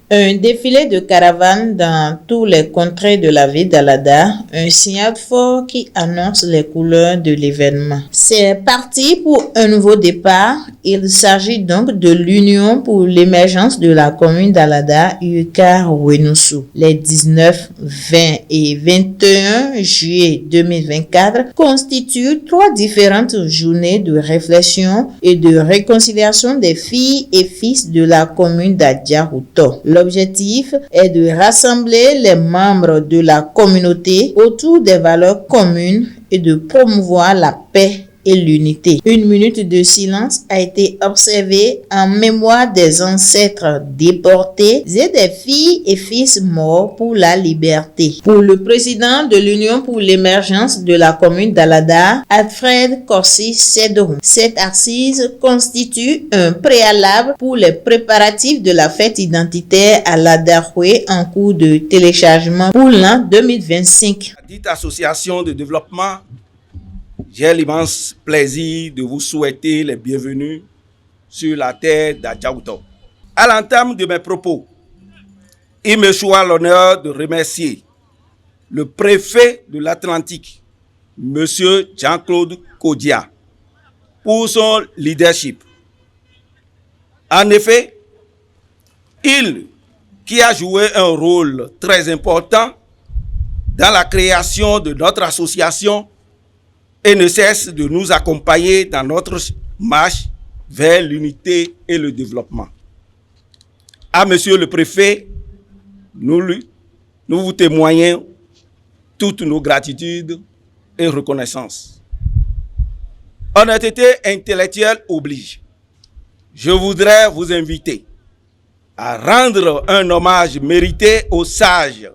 Un défilé de caravanes dans tous les contrées de la ville d'Alada, un signal fort qui annonce les couleurs de l'événement. C'est parti pour un nouveau départ. Il s'agit donc de l'Union pour l'émergence de la commune d'Alada, UCAR Wenoussou. Les 19, 20 et 21 juillet 2024 constituent 3 différentes journées de réflexion et de réconciliation des filles et fils de la commune d'Adjarouto. L'objectif est de rassembler les membres de la communauté autour des valeurs communes et de promouvoir la paix et l'unité. Une minute de silence a été observée en mémoire des ancêtres déportés et des filles et fils morts pour la liberté. Pour le président de l'Union pour l'émergence de la commune d'Alada, Alfred Corsi Sedorou, cette assise constitue un préalable pour les préparatifs de la fête identitaire à l'Adaroué en cours de téléchargement pour l'an 2025. Dite association de développement, j'ai l'immense plaisir de vous souhaiter les bienvenus sur la terre d'Adjarouto. À l'entame de mes propos, il me choisit l'honneur de remercier le préfet de l'Atlantique, M. Jean-Claude Kodia, pour son leadership. En effet, il qui a joué un rôle très important dans la création de notre association et ne cesse de nous accompagner dans notre marche vers l'unité et le développement. À Monsieur le Préfet, nous vous témoignons toutes nos gratitudes et reconnaissances. Honnêteté intellectuelle oblige. Je voudrais vous inviter à rendre un hommage mérité aux sages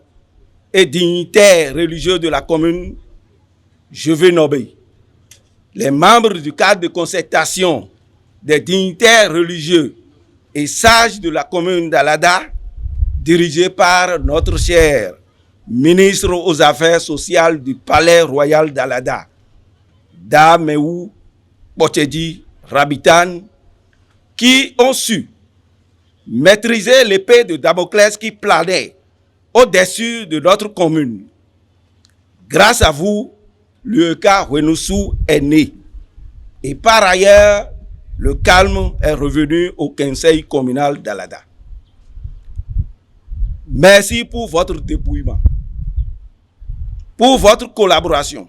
et dignitaires religieux de la commune. Je vais nommer les membres du cadre de concertation des dignitaires religieux et sages de la commune d'Alada, dirigé par notre cher ministre aux Affaires sociales du Palais Royal d'Alada, Dameou Bochedi Rabitan, qui ont su maîtriser l'épée de Damoclès qui planait au-dessus de notre commune. Grâce à vous, l'UCAR Wenoussou est né. Et par ailleurs, le calme est revenu au conseil communal d'Alada. Merci pour votre dépouillement, pour votre collaboration,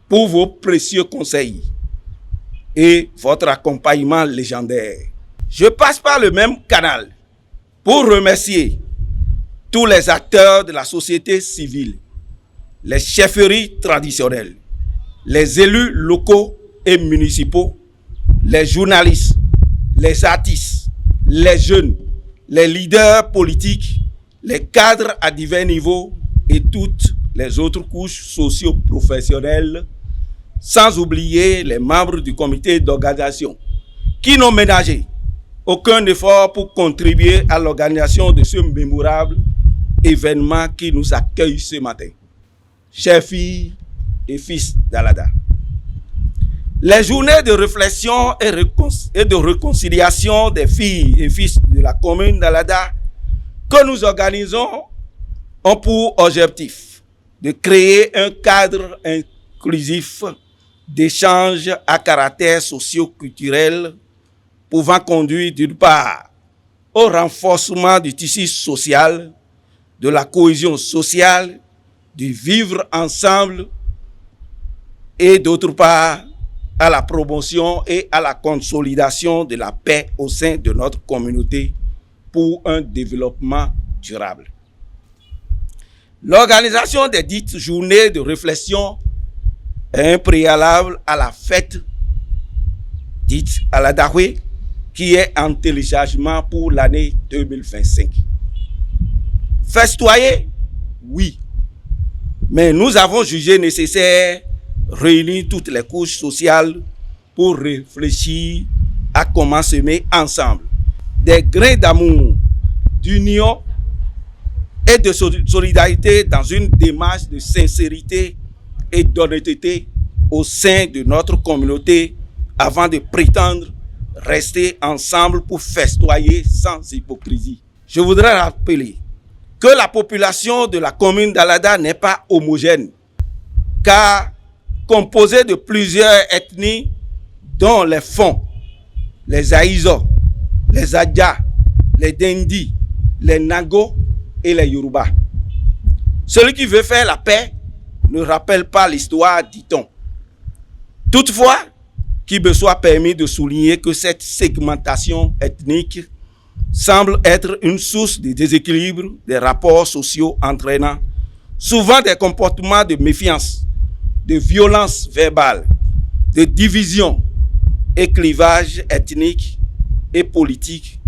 pour vos précieux conseils et votre accompagnement légendaire. Je passe par le même canal pour remercier tous les acteurs de la société civile, les chefferies traditionnelles, les élus locaux et municipaux, les journalistes, les artistes, les jeunes, les leaders politiques, les cadres à divers niveaux et toutes les autres couches socio-professionnelles, sans oublier les membres du comité d'organisation qui n'ont ménagé aucun effort pour contribuer à l'organisation de ce mémorable événement qui nous accueille ce matin. Chers filles et fils d'Alada, les journées de réflexion et de réconciliation des filles et fils de la commune d'Alada que nous organisons ont pour objectif de créer un cadre inclusif d'échanges à caractère socio-culturel pouvant conduire d'une part au renforcement du tissu social, de la cohésion sociale, du vivre ensemble et d'autre part à la promotion et à la consolidation de la paix au sein de notre communauté pour un développement durable. L'organisation des dites journées de réflexion est un préalable à la fête dite à la Daroué qui est en téléchargement pour l'année 2025. Festoyer, oui, mais nous avons jugé nécessaire réunir toutes les couches sociales pour réfléchir à comment semer ensemble des grains d'amour, d'union et de solidarité dans une démarche de sincérité et d'honnêteté au sein de notre communauté avant de prétendre rester ensemble pour festoyer sans hypocrisie. je voudrais rappeler que la population de la commune d'Alada n'est pas homogène, car composée de plusieurs ethnies, dont les Fon, les Aïzo, les Adja, les Dendi, les Nago et les Yoruba. Celui qui veut faire la paix ne rappelle pas l'histoire, dit-on. Toutefois, qu'il me soit permis de souligner que cette segmentation ethnique semble être une source de déséquilibre des rapports sociaux entraînant souvent des comportements de méfiance, de violence verbale, de division et clivage ethnique et politique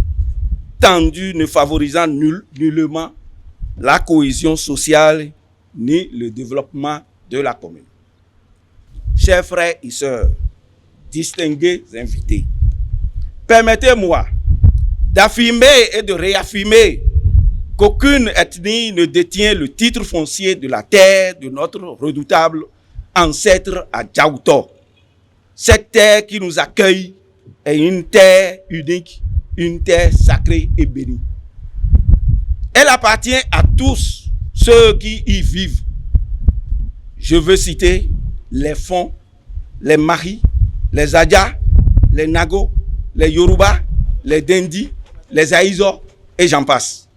tendu, ne favorisant nullement la cohésion sociale ni le développement de la commune. Chers frères et sœurs, distingués invités, permettez-moi d'affirmer et de réaffirmer qu'aucune ethnie ne détient le titre foncier de la terre de notre redoutable ancêtre à Djaouto. Cette terre qui nous accueille est une terre unique, une terre sacrée et bénie. Elle appartient à tous ceux qui y vivent. Je veux citer les Fon, les Mari, les Adja, les Nago, les Yoruba, les Dendi, les Aïzo et j'en passe.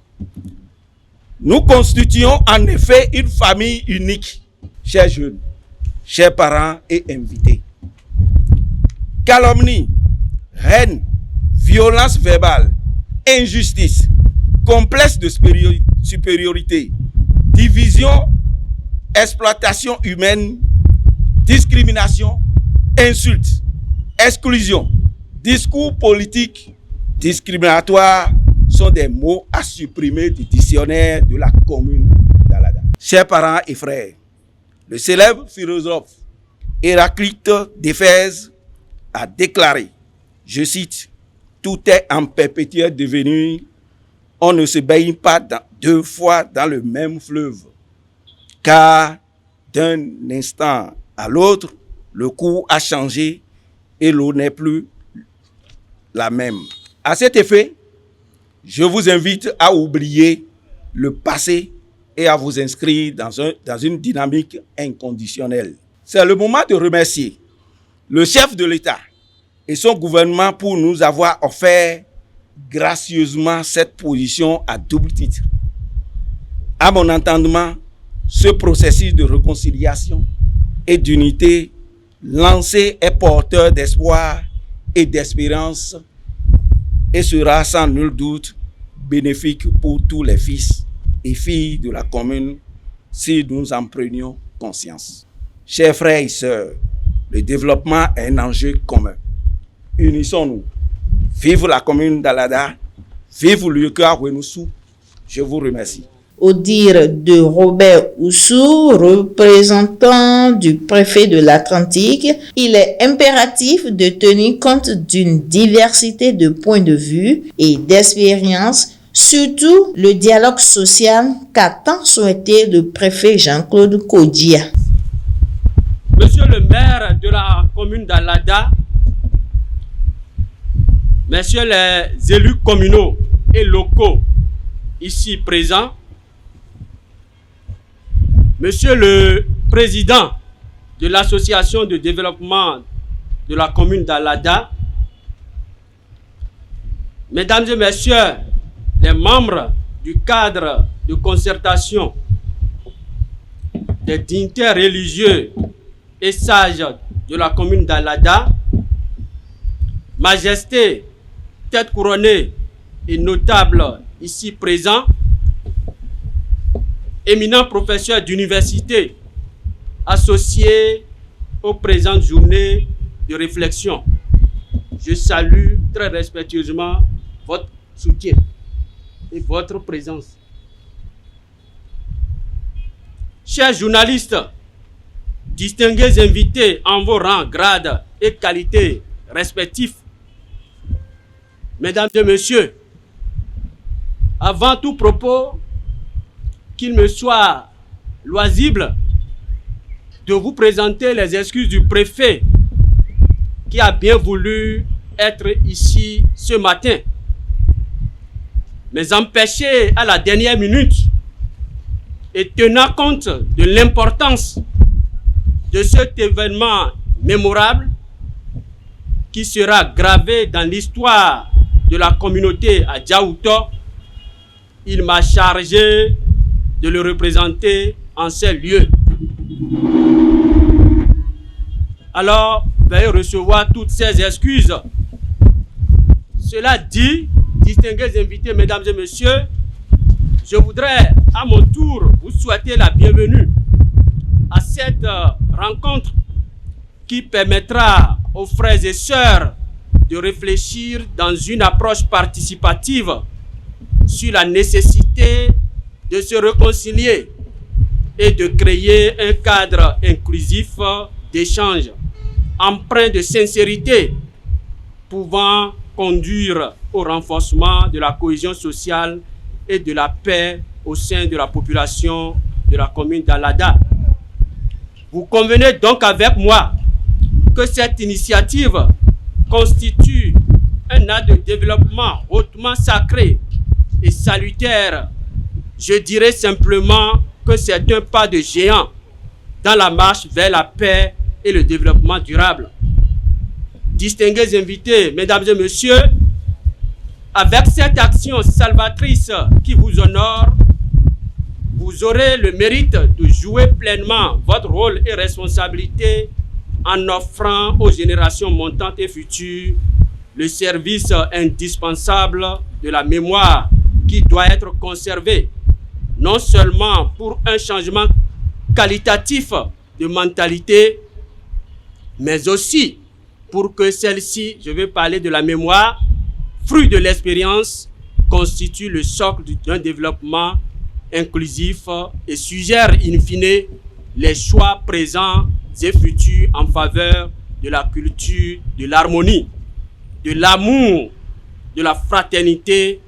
Nous constituons en effet une famille unique, chers jeunes, chers parents et invités. Calomnie, haine, violence verbale, injustice, complexe de supériorité, division, exploitation humaine, discrimination, insulte, exclusion, discours politique, discriminatoire sont des mots à supprimer du dictionnaire de la commune d'Alada. Chers parents et frères, le célèbre philosophe Héraclite d'Éphèse a déclaré, je cite, « Tout est en perpétuel devenir, on ne se baigne pas deux fois dans le même fleuve, car d'un instant à l'autre, le cours a changé et l'eau n'est plus la même. » À cet effet, je vous invite à oublier le passé et à vous inscrire dans une dynamique inconditionnelle. C'est le moment de remercier le chef de l'État et son gouvernement pour nous avoir offert gracieusement cette position à double titre. À mon entendement, ce processus de réconciliation et d'unité lancé est porteur d'espoir et d'espérance et sera sans nul doute bénéfique pour tous les fils et filles de la commune si nous en prenions conscience. Chers frères et sœurs, le développement est un enjeu commun. Unissons-nous. Vive la commune d'Alada, vive l'Uka Wenoussou. Je vous remercie. Au dire de Robert Oussou, représentant du préfet de l'Atlantique, il est impératif de tenir compte d'une diversité de points de vue et d'expériences, surtout le dialogue social qu'a tant souhaité le préfet Jean-Claude Kodia. Monsieur le maire de la commune d'Alada, messieurs les élus communaux et locaux ici présents, monsieur le président de l'association de développement de la commune d'Alada, mesdames et messieurs les membres du cadre de concertation des dignitaires religieux et sages de la commune d'Alada, majesté, tête couronnée et notable ici présents, éminents professeurs d'université associés aux présentes journées de réflexion. Je salue très respectueusement votre soutien et votre présence. Chers journalistes, distingués invités en vos rangs, grades et qualités respectifs, mesdames et messieurs, avant tout propos, qu'il me soit loisible de vous présenter les excuses du préfet qui a bien voulu être ici ce matin. mais empêché à la dernière minute et tenant compte de l'importance de cet événement mémorable qui sera gravé dans l'histoire de la communauté à Djaouto, il m'a chargé de le représenter en ces lieux. Alors, veuillez recevoir toutes ces excuses. Cela dit, distingués invités, mesdames et messieurs, je voudrais à mon tour vous souhaiter la bienvenue à cette rencontre qui permettra aux frères et sœurs de réfléchir dans une approche participative sur la nécessité de se réconcilier et de créer un cadre inclusif d'échange, empreint de sincérité, pouvant conduire au renforcement de la cohésion sociale et de la paix au sein de la population de la commune d'Alada. Vous convenez donc avec moi que cette initiative constitue un acte de développement hautement sacré et salutaire. Je dirais simplement que c'est un pas de géant dans la marche vers la paix et le développement durable. Distingués invités, mesdames et messieurs, avec cette action salvatrice qui vous honore, vous aurez le mérite de jouer pleinement votre rôle et responsabilité en offrant aux générations montantes et futures le service indispensable de la mémoire qui doit être conservé, non seulement pour un changement qualitatif de mentalité, mais aussi pour que celle-ci, je vais parler de la mémoire, fruit de l'expérience, constitue le socle d'un développement inclusif et suggère in fine les choix présents et futurs en faveur de la culture, de l'harmonie, de l'amour, de la fraternité,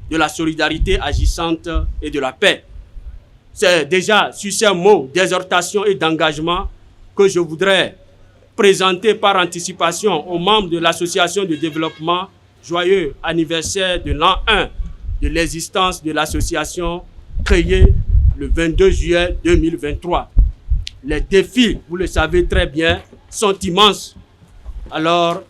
de la solidarité agissante et de la paix. C'est déjà sur ces mots d'exhortation et d'engagement que je voudrais présenter par anticipation aux membres de l'association de développement joyeux anniversaire de l'an 1 de l'existence de l'association créée le 22 juillet 2023. Les défis, vous le savez très bien, sont immenses. Alors,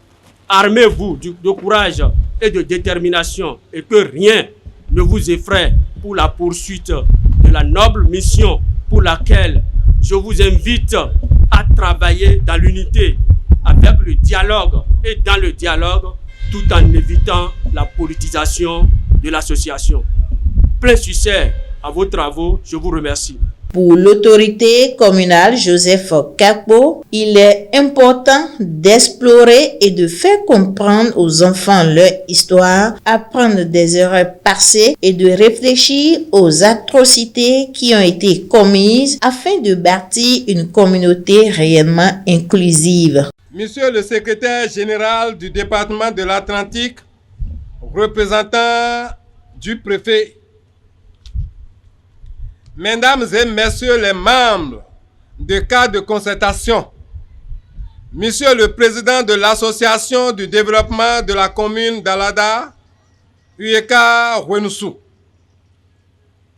armez-vous de courage et de détermination et que rien ne vous effraie pour la poursuite de la noble mission pour laquelle je vous invite à travailler dans l'unité, avec le dialogue et dans le dialogue, tout en évitant la politisation de l'association. Plein succès à vos travaux, je vous remercie. Pour l'autorité communale Joseph Kakpo, il est important d'explorer et de faire comprendre aux enfants leur histoire, apprendre des erreurs passées et de réfléchir aux atrocités qui ont été commises afin de bâtir une communauté réellement inclusive. Monsieur le secrétaire général du département de l'Atlantique, représentant du préfet, Mesdames et Messieurs les membres du cadre de concertation, Monsieur le Président de l'Association du développement de la commune d'Alada, Uyeka Wenoussou,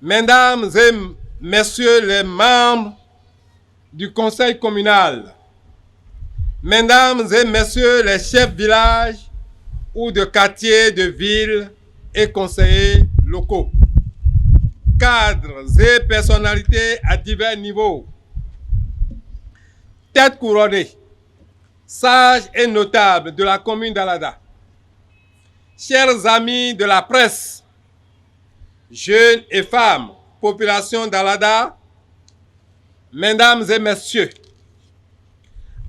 Mesdames et Messieurs les membres du Conseil communal, Mesdames et Messieurs les chefs de village ou de quartier de ville et conseillers locaux, cadres et personnalités à divers niveaux, têtes couronnées, sages et notables de la commune d'Alada, chers amis de la presse, jeunes et femmes, population d'Alada, mesdames et messieurs,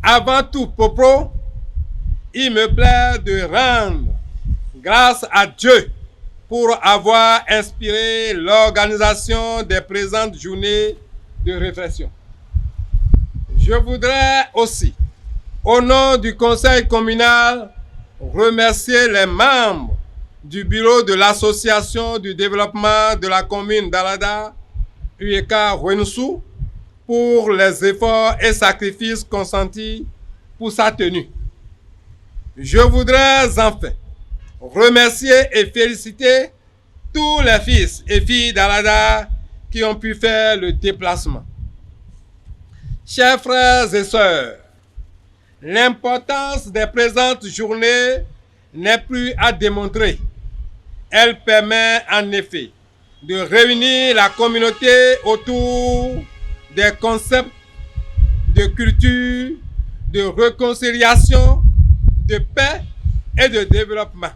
avant tout propos, il me plaît de rendre grâce à Dieu pour avoir inspiré l'organisation des présentes journées de réflexion. Je voudrais aussi, au nom du conseil communal, remercier les membres du bureau de l'association du développement de la commune d'Alada, Uyeka Wenoussou, pour les efforts et sacrifices consentis pour sa tenue. Je voudrais enfin remercier et féliciter tous les fils et filles d'Alada qui ont pu faire le déplacement. Chers frères et sœurs, l'importance des présentes journées n'est plus à démontrer. Elle permet en effet de réunir la communauté autour des concepts de culture, de réconciliation, de paix et de développement,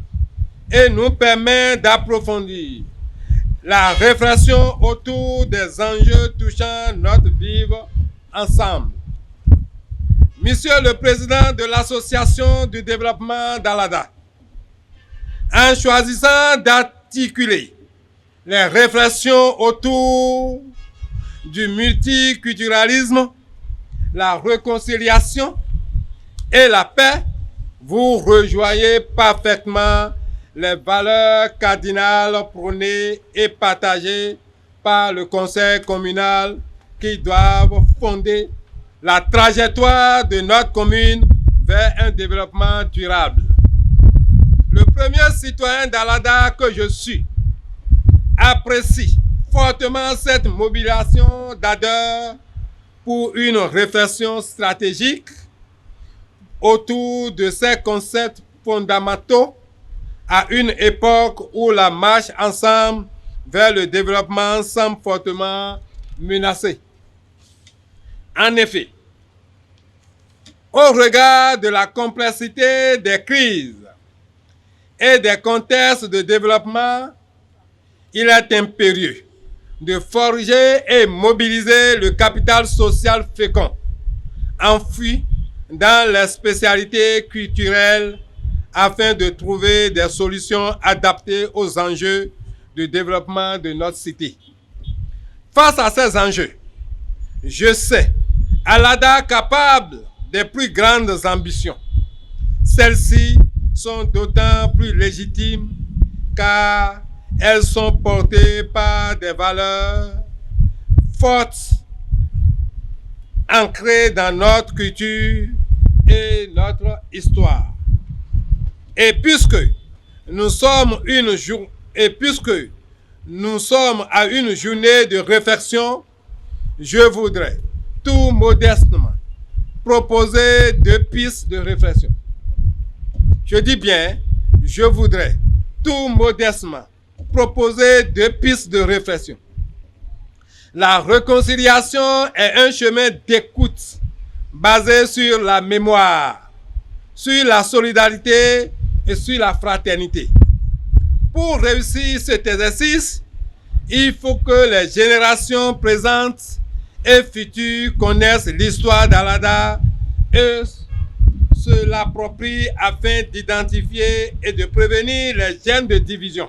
et nous permet d'approfondir la réflexion autour des enjeux touchant notre vivre ensemble. Monsieur le Président de l'Association du développement d'Alada, en choisissant d'articuler les réflexions autour du multiculturalisme, la réconciliation et la paix, vous rejoignez parfaitement les valeurs cardinales prônées et partagées par le conseil communal qui doivent fonder la trajectoire de notre commune vers un développement durable. Le premier citoyen d'Alada que je suis apprécie fortement cette mobilisation d'ardeur pour une réflexion stratégique autour de ces concepts fondamentaux à une époque où la marche ensemble vers le développement semble fortement menacée. En effet, au regard de la complexité des crises et des contextes de développement, il est impérieux de forger et mobiliser le capital social fécond, enfoui dans les spécialités culturelles afin de trouver des solutions adaptées aux enjeux de développement de notre cité. Face à ces enjeux, je sais Alada capable des plus grandes ambitions. Celles-ci sont d'autant plus légitimes car elles sont portées par des valeurs fortes, ancrées dans notre culture et notre histoire. Et puisque nous sommes à une journée de réflexion, je voudrais tout modestement proposer 2 pistes de réflexion. Je dis bien, je voudrais tout modestement proposer 2 pistes de réflexion. La réconciliation est un chemin d'écoute basé sur la mémoire, sur la solidarité et sur la fraternité. Pour réussir cet exercice, il faut que les générations présentes et futures connaissent l'histoire d'Alada et se l'approprient afin d'identifier et de prévenir les germes de division.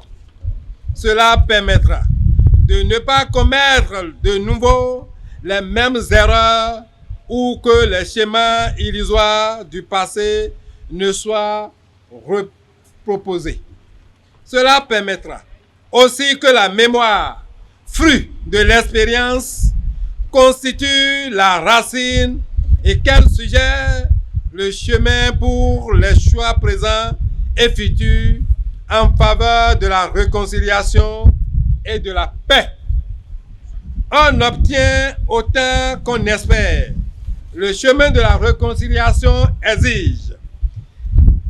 Cela permettra de ne pas commettre de nouveau les mêmes erreurs ou que les schémas illusoires du passé ne soient reproposés. Cela permettra aussi que la mémoire, fruit de l'expérience, constitue la racine et qu'elle suggère le chemin pour les choix présents et futurs en faveur de la réconciliation et de la paix. On obtient autant qu'on espère. Le chemin de la réconciliation exige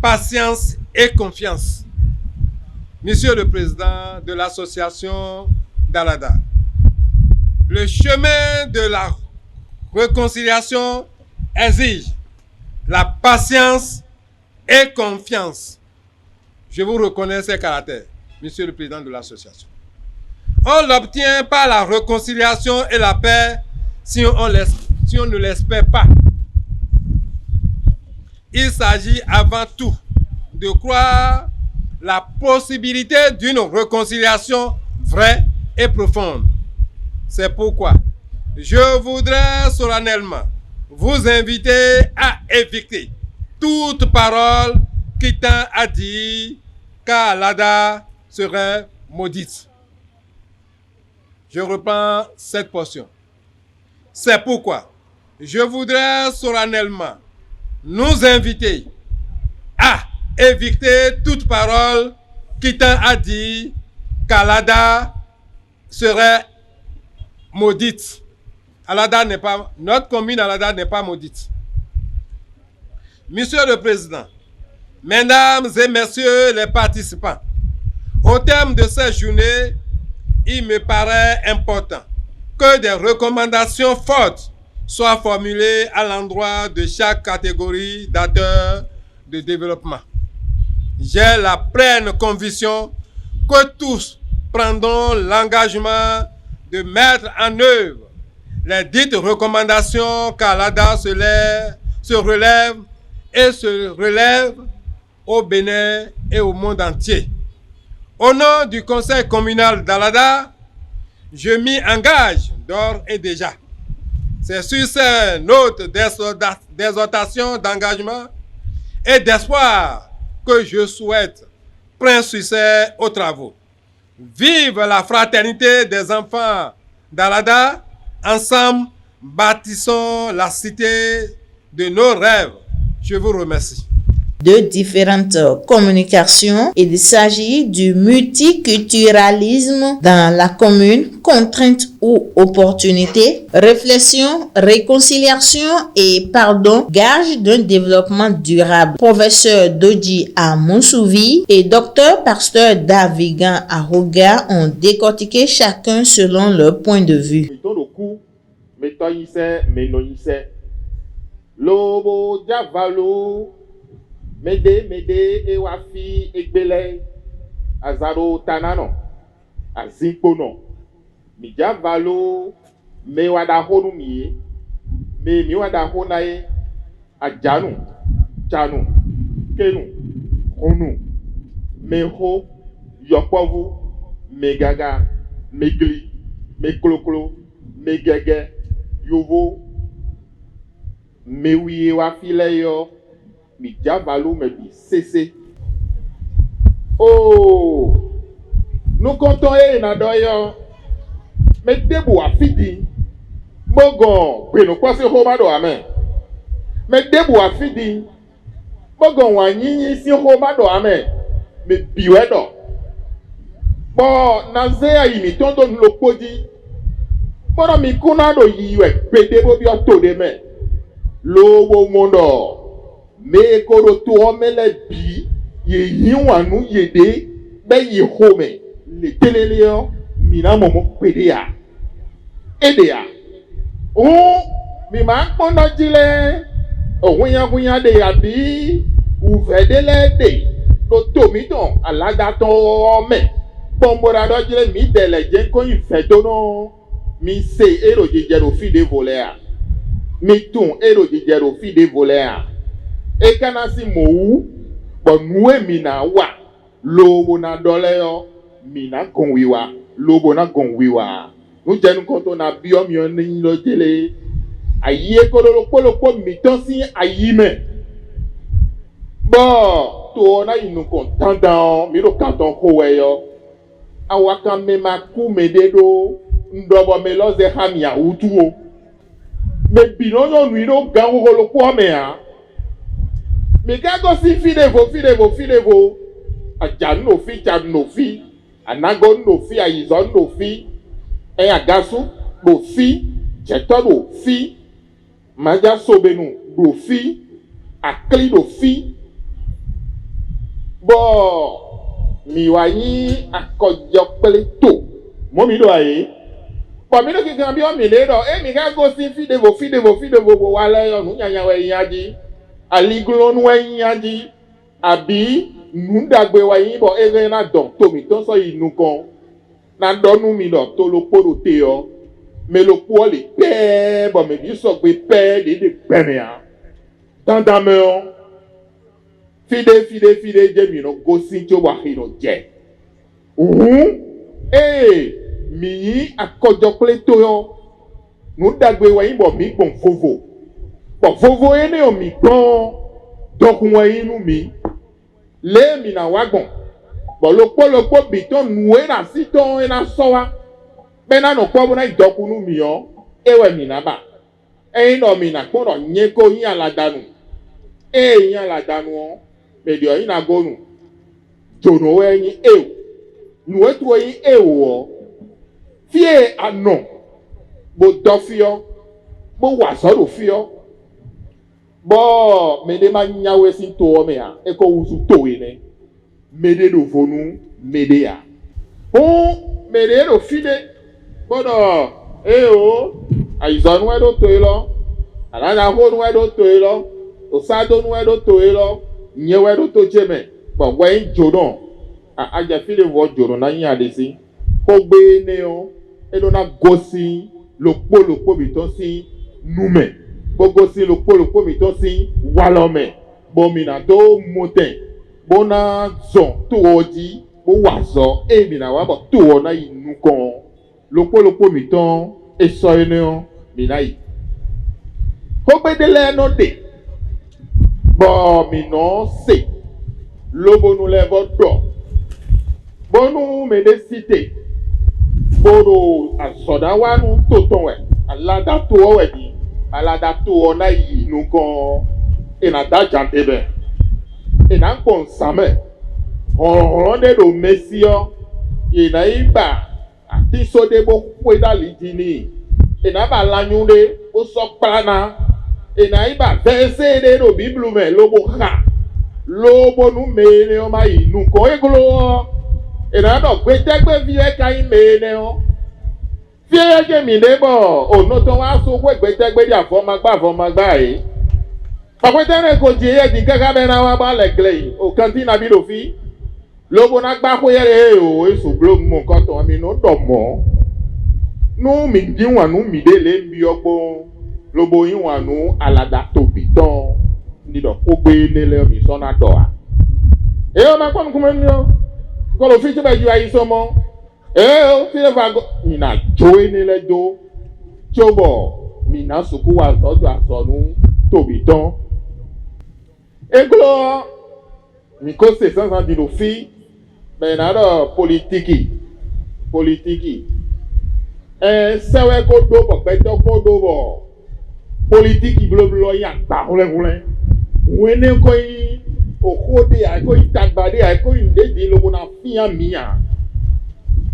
patience et confiance. Monsieur le Président de l'Association d'Alada, le chemin de la réconciliation exige la patience et confiance. Je vous reconnais ces caractères, Monsieur le Président de l'Association. On l'obtient par la réconciliation et la paix si on ne l'espère pas. Il s'agit avant tout de croire la possibilité d'une réconciliation vraie et profonde. C'est pourquoi je voudrais solennellement vous inviter à éviter toute parole qui tend à dire qu'Alada serait maudite. Je reprends cette portion. C'est pourquoi je voudrais solennellement nous inviter à éviter toute parole qui tend à dire qu'Alada serait maudite. Alada n'est pas, notre commune Alada n'est pas maudite. Monsieur le Président, Mesdames et Messieurs les participants, au terme de cette journée, il me paraît important que des recommandations fortes soient formulées à l'endroit de chaque catégorie d'acteurs de développement. J'ai la pleine conviction que tous prendront l'engagement de mettre en œuvre les dites recommandations qu'Alada se relève au Bénin et au monde entier. Au nom du conseil communal d'Alada, je m'y engage d'ores et déjà. C'est sur ces notes d'exhortation, d'engagement et d'espoir que je souhaite prendre succès aux travaux. Vive la fraternité des enfants d'Alada. Ensemble, bâtissons la cité de nos rêves. Je vous remercie. De différentes communications, il s'agit du multiculturalisme dans la commune, contraintes ou opportunités, réflexion, réconciliation et pardon, gage d'un développement durable. Professeur Dodji Amonsouvi et docteur pasteur Davigan Aroga ont décortiqué chacun selon leur point de vue. Mede ewafi egbele azaro tanano azimpono mijavalo me wada honu mi mi wada honae ajanu chanu kenu honu meho yopovu megaga megli mekloklo megege yovo mewi ewafi leyo mi javalo me bi cessé. Oh, nous comptons na doyo. Me debu afidi. Mogon, beno kwa se homa do amen. Me debu afidi. Mogon wanyinyi si homa do amen. Me biwe do. Bon, nazea imitondo nlopodi. Mona mi kuna do yiwe pedebo bi otode me. Lobo mondo. Me koro to omele bi ye yiwanu yede be ye home le teleleo mina momo pedea edea o mi ma pondo jile ohunya de abi uvedele de lo to mi don alada to me bombora do jile mi dele je ko ifedono mi se ero jejero fi de volea mi tun ero jejero fi de volea e kana si mowu bonue mina wa lobo na doleo mina konwiwa lobo na gonwiwa nu jenu konto na bio mi oni lo jele aye kodoro polopo mi ton si ayime bo to na inu kon tandan mi ro kanton ko weyo awaka me maku mededo ndobo me loze hamia utuo me binono nuiro gango lo ko me a me gago si fidevo ajanu no fi chadu no fi anago no fi ayizo no fi agasu no fi cheto no fi maja sobenu no fi akli no fi bo mi wa yin akojo pele to mo mi do aye bo mi do kikan bi o mi le do mi gago si fidevo wa le yo nu nyanya we yin aji aliglonu enyanji abi nundagbe wa yin bo ere na don to mi ton so inu kan na donu mi do to lo poro te o me lo po le pe bo me bi so gbe pe de gbeme a dandan me o fide je mi no go sin jo wa hino je mi akojo ple to yo nundagbe wa yin bo mi gbon vovo vovo ene o mi gbon dokun inu mi le mi na wagbon lopolopo biton nuwe na siton ena sowa bena no po na idokunu mi o ewe mi na ba no mi na kporo nye ko yin aladanu yin aladanu o medio yin na gonu jono eyin nous étoyons éo, fier à non, bon d'offio, bon wasoro fio, bon, mais des manières où est-ce que mea, et qu'on vous toine, mais des nouveaux nous, médéa. On, mais des au fide, bon, éo, aïzon ouais d'otoilo, alana ho ouais d'otoilo, osado ouais d'otoilo, nye ouais d'otojeme, bon, ouais, jonon. Aja file vo joro na yin adesi ko gbe ne o e do na gosi lopo bi to si nume ko gosi lopo bi to si walome bo mi na do moten bo na zon to oji bo wazo e mi na wa bo to o na inu kon lopo mi ton e so ene o mi na yi ko gbe de le no de bo mi no se lobo nu le vo do bonu me de cité boro asoda wa nu toton we alada to o we di alada to o na yi nu kon e na da jante be e na kon same ọ̀rọ̀ de do mesio e na iba ati so de bo kwe dali di ni e na ba lanyu de o so plana e na iba verse de do biblu me lobo ha lobo nu me ne o ma yi nu kon e glo ìrànlọ́ gbẹ́jẹ́gbẹ́ fi ẹ̀ka ìmẹ̀ ẹ̀ ọ́ fi ẹ̀jẹ̀ mi débọ̀ ònà tó wá sókó gbẹ́jẹ́gbẹ́ di àfọ́magbá yìí pàpẹ́tẹ́rẹ́ kò jẹ́ ẹ̀dì kẹ́kẹ́ bẹ́ẹ̀ náà wá bá lẹ̀gẹ́lẹ̀ yìí òkan tí nàbí lò fi lóbo náà gbá kó yẹ́rẹ́ o èso gbólóhùn mọ̀ nǹkan tó mi nù dọ̀ mọ́ nù mí díwọ̀n nù mí dé lé mi ọgbọ́n lóbo yíwọ̀n nù alàdà tóbi tán nídọ̀ kó gbé nílẹ̀ mi sọ́nà dọ̀ à èyí ọmọ ẹ̀kọ́ nìkú mẹ́rin ni kọlọ fi tẹ́bẹ̀ ju ayé sọmọ ó fi lè fa mina jó ní lẹ́jọ́ tí ó bọ̀ mina sùkú wa sọ́dọ̀ àsọ̀nù tóbi tán. Eglo mi kò ṣe sẹ́nsán di lò fi bẹ̀rẹ̀ náà dọ̀ politiki sẹ́wẹ́ kó dó bọ̀ pẹ́tọ́ kó dó bọ̀ politiki blóbló yà gbà húlẹ́húlẹ́ wọ́n ní kò yí. Okode aiko itagbade aiko indedi lobo na fiya miya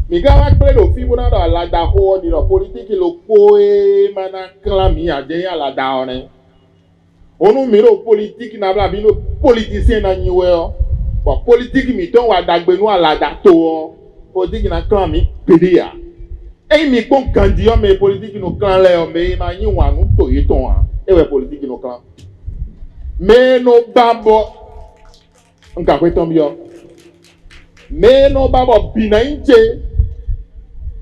miga wa kple lo fi bona do alada ho di lo politiki lo poe mana kla miya de alada one onu mi ro politiki na bla bi no politicien na nyiwe o wa politiki mi ton wa dagbe nu alada to o politiki na kla mi pedia e mi pon kandi o me politiki no kla le o me ma yin wa nu to yi ton a e we politiki no kla me no babo nka kwe tombi yo me no babo bina inche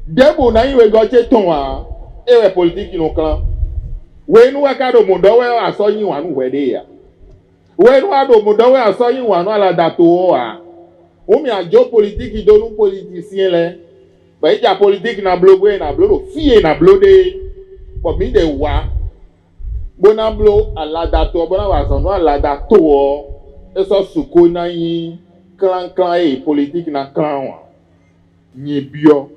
debo na iwe goche tonwa ewe politiki no klan we nu waka do mundo we aso yin wa nu wede ya we nu ado mundo we aso yin wa nu ala dato wa o mi ajo politiki do nu politicien le ba ija politiki na blogo na blodo fie na blode bo mi de wa bona blo ala dato bona wa so nu ala dato o eso suko na yin clan politique na clan wa nyi bio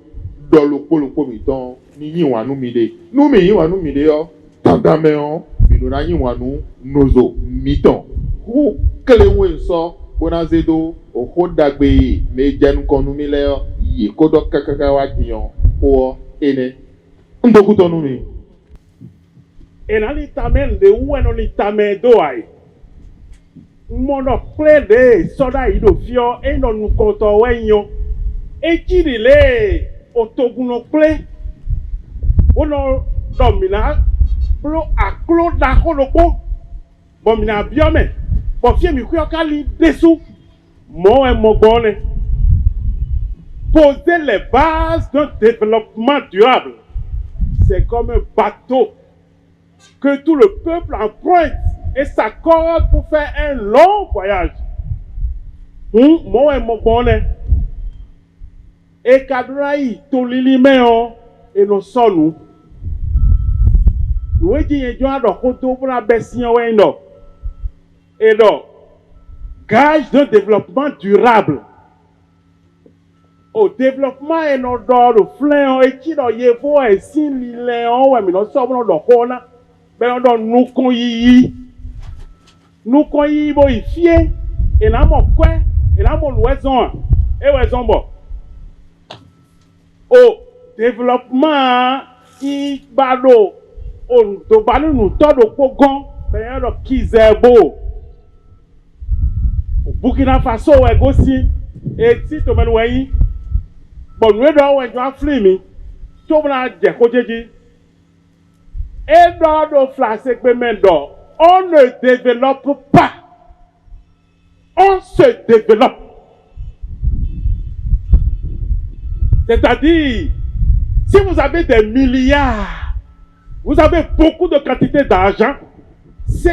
do lopolopo mi ton ni yin wa nu mi de nu mi yin wa nu mi de yo tandame on mi do na yin wa nu nozo mi ton hu kele won so bona zedo o ho dagbe me jenu konu mi le yo yi ko do kakaka wa tiyan ko ene ndoku to nu mi enali tamen de ueno li tamedo ai mono ple de soda ido fio eno nukoto wenyo echirile otoguno ple ono domina pro aklo da holopo bomina biome bo fie mi kuyo kali desu mo e mogbone poser les bases d'un développement durable c'est comme un bateau que tout le peuple emprunte et s'accorde pour faire un long voyage. Moi et mon bonnet. Et Kadrai, tout l'iliméon, et nos sons. Nous disons pour la bession et non. Et donc, gage d'un développement durable. Au développement et non dans le fléau et qui dans yevo et si l'iliméon, mais nous sommes dans le hona, ben on donne nous qu'on y. Nous koyi bo ifie et na mo kwe et na mo loison et weson bo au développement ibado on to balu nu todo pogon ben lo kizebo au Burkina Faso we go si et si to menu we bon we do we jo aflimi to na je ko jeji et do flasé pe mendo on ne développe pas, on se développe. C'est-à-dire, si vous avez des milliards, vous avez beaucoup de quantité d'argent,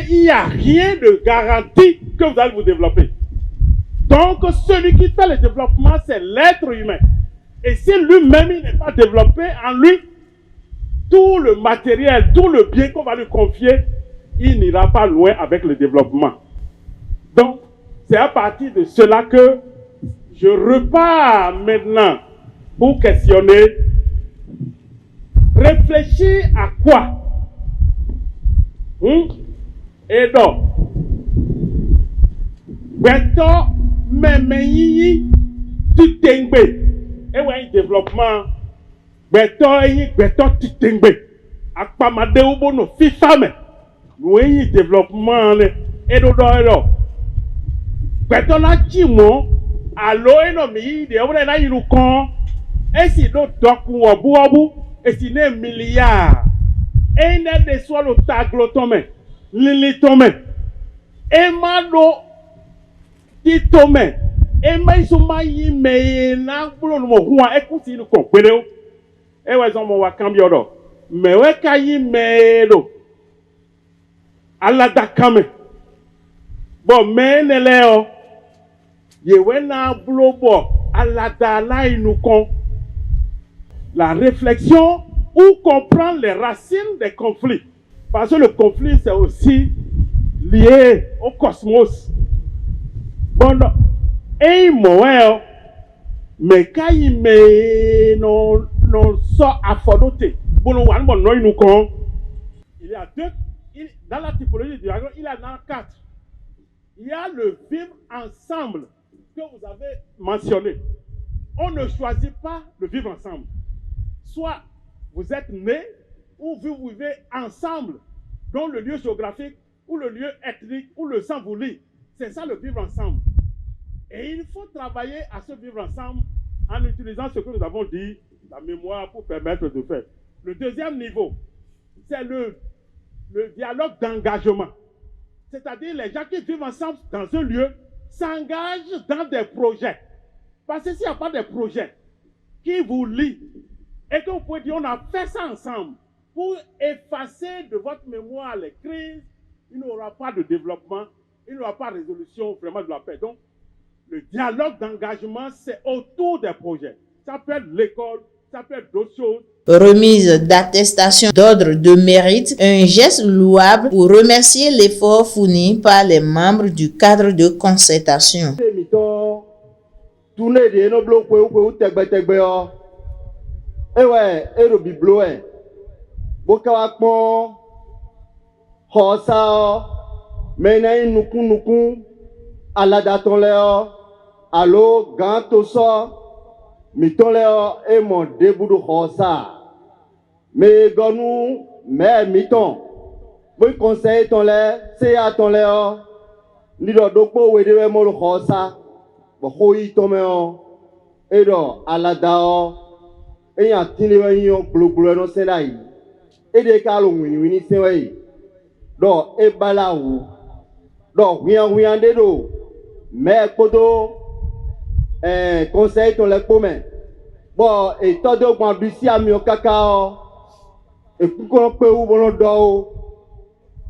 il n'y a rien de garanti que vous allez vous développer. Donc, celui qui fait le développement, c'est l'être humain. Et si lui-même il n'est pas développé en lui, tout le matériel, tout le bien qu'on va lui confier, il n'ira pas loin avec le développement. Donc, c'est à partir de cela que je repars maintenant pour questionner. Réfléchir à quoi? Et donc, Beto Memeyi Titengbe. Et ouais, développement. Beto Titengbe. Akpamade Ubo no fifame. Oui, développement. Et donc, Beto la chimo. Allo eno mi de obra na yirukon. Et si do doku obu. Et si ne milliard. Et ne de soit le taglotome. Lilitome. Et mado titome. Et ma isuma yi me na bulo no huwa ekuti no konpele o. E we zo mo wa kambio do. Me we ka yi me do. Alada kame. Bo me ne le o. Ye we na bulo bo alada la inukon. La réflexion ou comprendre les racines des conflits. Parce que le conflit, c'est aussi lié au cosmos. Bon, et moi, mais quand il me non sort à fordoter, bon, il y a deux, dans la typologie du dragon, il y en a 4. Il y a le vivre ensemble que vous avez mentionné. On ne choisit pas le vivre ensemble. Soit vous êtes né ou vous vivez ensemble dans le lieu géographique ou le lieu ethnique ou le sang vous lie. C'est ça le vivre ensemble. Et il faut travailler à ce vivre ensemble en utilisant ce que nous avons dit, la mémoire pour permettre de faire. Le deuxième niveau, c'est le dialogue d'engagement. C'est-à-dire les gens qui vivent ensemble dans un lieu s'engagent dans des projets. Parce que s'il n'y a pas de projets qui vous lient, et que vous pouvez dire, on a fait ça ensemble pour effacer de votre mémoire les crises, il n'y aura pas de développement, il n'y aura pas de résolution vraiment de la paix. Donc, le dialogue d'engagement, c'est autour des projets. Ça peut être l'école, ça peut être d'autres choses. Remise d'attestation d'ordre de mérite, un geste louable pour remercier l'effort fourni par les membres du cadre de concertation. Ewe ero biblo e bokawa pon hosa mena nukun alada ton le o alo ganto so mi ton le o e mo debudu hosa me gonu me mi ton bo conseil ton le se a ton le o ni do dopo we de mo hosa bo hoyi ton me o edo alada o et a tini wa yon bloglo no selai e de ka lo wini se wa yi do e bala wu do wian de do me kodo conseil ton le pome bo e to do gban bi si ami o kaka o e ku ko pe wu bo do o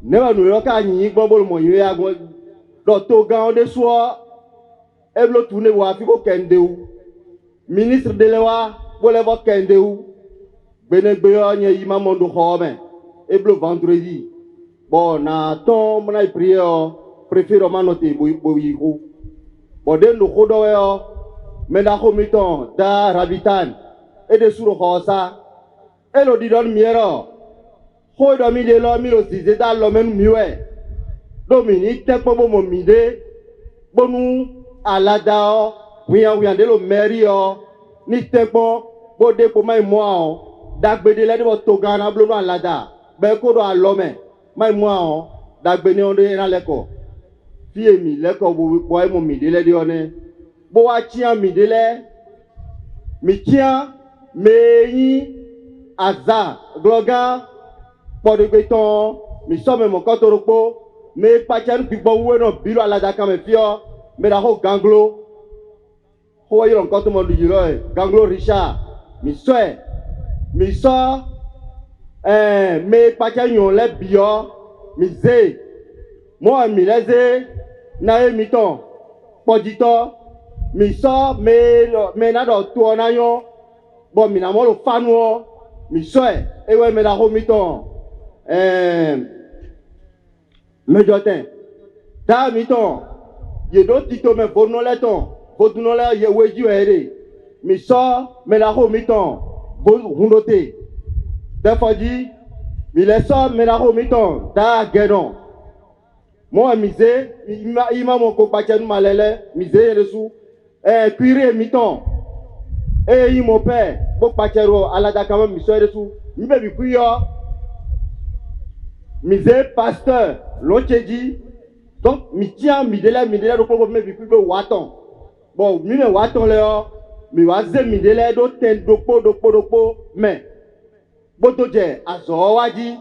ne wa no yo ka yin gbo bo mo yi agbon do to gan o de so e blo tu ne wa fi ko kende wu ministre de lewa Bole vo kende ou benegbe yo nye yima mondo khome e blo vendredi bon na ton mona prier préfère manote bo yigo bo de no khodo yo me na khomiton da rabitan e de suro khosa e lo di don miero khodo mi de lo mi lo si da lo men miwe domini te po mo mide bonu alada o wian de lo merio ni tempo bode pour moi d'agbede les de togana blo no lada be ko do alome moi d'agbene on de na leko fie mi leko boy mo mi de le de one bo wa tia mi de le mi tia meyi aza gloga pour de beton mi somme mon kotoropo me pachen bigbo we no bilo alada ka me fio me da ho ganglo ho yo nkoto mo du ganglo Richard mi soe mi so me pachen yon le bio mi ze mo mi leze na e mi ton podito mi so me na do to na yo bo mi na mo lo fanu mi soe e we me da ho mi ton me jotin da mi ton ye do tito me bono le ton boduno le ye weju ere mi so me la ho mi ton bo hundote da fodi mi le so me la ho mi ton da gedon mo mize ima mo ko pa chenu malele mize resu cuire mi ton yi mo pe bo pa chero alada kama mi so resu mi be bi kuyo mize pasteur l'ocheji donc mi tia mi de la do ko me bi ku do waton bon mi me waton le mi wa ze mi de la do ten do po mais boto je azo waji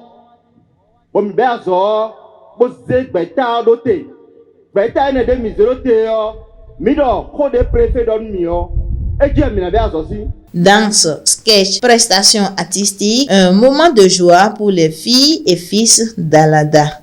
bo mi be azo bo ze gbeta do te gbeta ne de mi zero te mi do ko de préfet don mi e je mi na be azo si. Danse, sketch, prestations artistiques, un moment de joie pour les filles et fils d'Alada.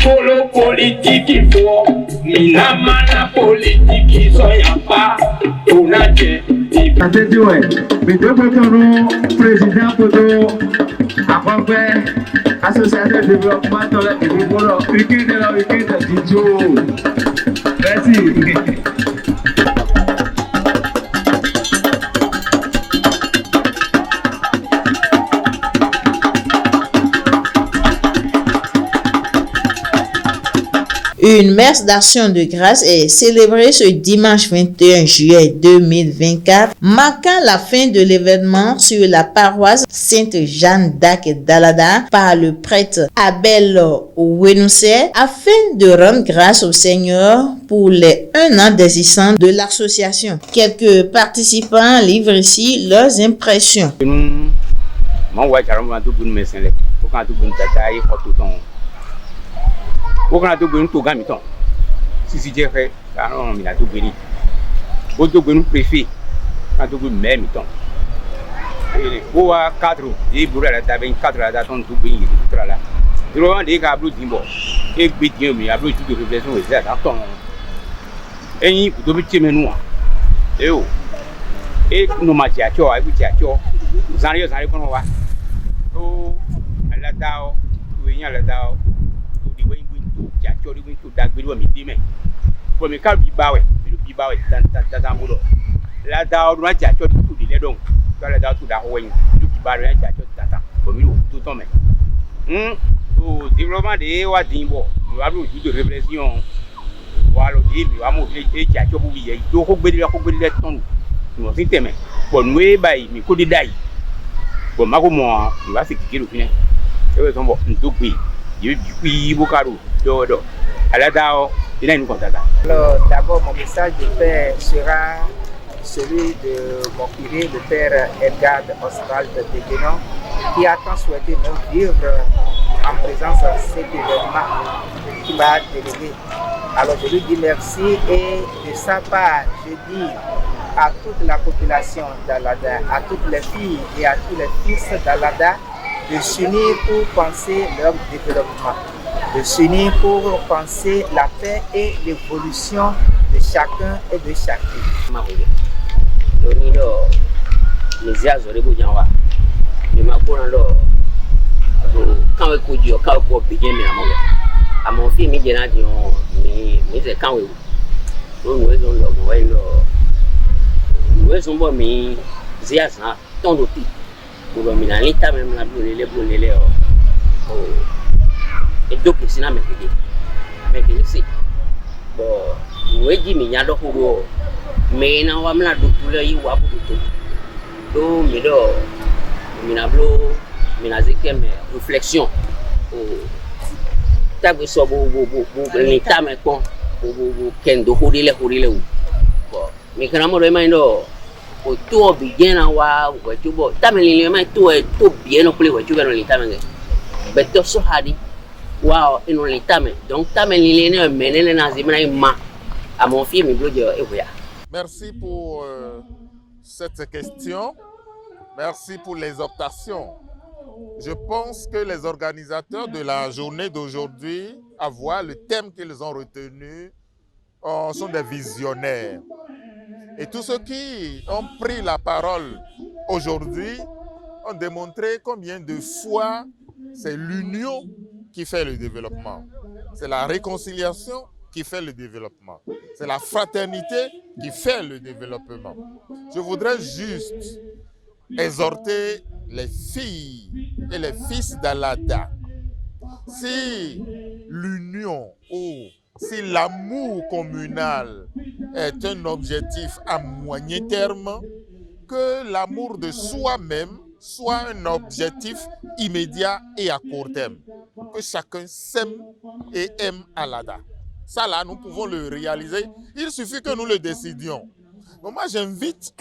Polo politique fo, mina mana politique soyapa, unache. Attention, mais deux personnes, président Poto, après association de développement dans le développement, week-end de la week-end de Dijon. Merci. Une messe d'action de grâce est célébrée ce dimanche 21 juillet 2024, marquant la fin de l'événement sur la paroisse Sainte-Jeanne d'Arc d'Alada par le prêtre Abel Ouenoussé afin de rendre grâce au Seigneur pour les 1 an d'existence de l'association. Quelques participants livrent ici leurs impressions. Wakana to gbenu to gami ton sisi je fe kanon mi na to gbeni o to gbenu préfet ka to gbenu me mi ton o wa cadre e buru la ta ben cadre la ton to gbeni to la dro wan de ka bru dimbo e gbe din mi abru tu de reflexion e za ton eyin ku to bi che menu e o e no ma ti acho ai bu ti acho zanre kono wa o ala dao tu yin ala dao chori wintu dagbe wa mi dime bo mi ka bi bawe dan mudo la da o ma cha chori tu di le don la da tu da ho wen du bi bawe ya cha chori tata bo mi tu to me o développement de wa dimbo mi wa ru ju de réflexion wa lo di mi wa mo e cha cho bu ye do ko gbe le ton mo tin teme bo nwe bai mi ko di dai bo ma ko mo mi wa se kikiru fine e we so bo ntu gbe yi bukaru do aladao il a une contact. Alors d'abord mon message de paix sera celui de mon curé, le père Edgar Oswald de Guénon, qui a tant souhaité même vivre en présence de cet événement qui m'a délégué. Alors je lui dis merci et de sa part je dis à toute la population d'Alada, à toutes les filles et à tous les fils d'Alada de s'unir pour penser leur développement. de s'unir pour penser la paix et l'évolution de chacun et de chacune. Réflexion Merci pour cette question. Merci pour l'exhortation. Je pense que les organisateurs de la journée d'aujourd'hui, à voir le thème qu'ils ont retenu, sont des visionnaires. Et tous ceux qui ont pris la parole aujourd'hui ont démontré combien de fois c'est l'union qui fait le développement. C'est la réconciliation qui fait le développement. C'est la fraternité qui fait le développement. Je voudrais juste exhorter les filles et les fils d'Alada. Si l'union ou si l'amour communal est un objectif à moyen terme, que l'amour de soi-même soit un objectif immédiat et à court terme. Que chacun s'aime et aime Alada. Ça là, nous pouvons le réaliser. Il suffit que nous le décidions. Donc moi, j'invite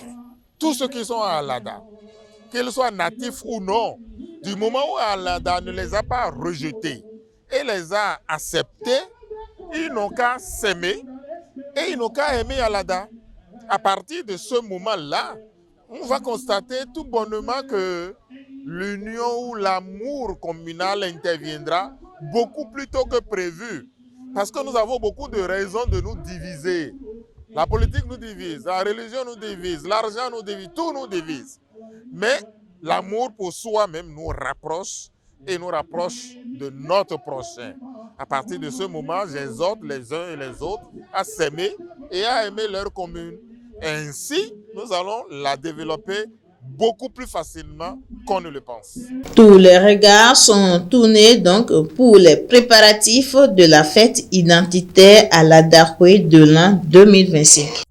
tous ceux qui sont à Alada, qu'ils soient natifs ou non, du moment où Alada ne les a pas rejetés et les a acceptés, ils n'ont qu'à s'aimer et ils n'ont qu'à aimer Alada. À partir de ce moment-là, on va constater tout bonnement que l'union ou l'amour communal interviendra beaucoup plus tôt que prévu. Parce que nous avons beaucoup de raisons de nous diviser. La politique nous divise, la religion nous divise, l'argent nous divise, tout nous divise. Mais l'amour pour soi-même nous rapproche et nous rapproche de notre prochain. À partir de ce moment, j'exhorte les uns et les autres à s'aimer et à aimer leur commune. Ainsi, nous allons la développer beaucoup plus facilement qu'on ne le pense. Tous les regards sont tournés donc pour les préparatifs de la fête identitaire à la Darkwe de l'an 2025.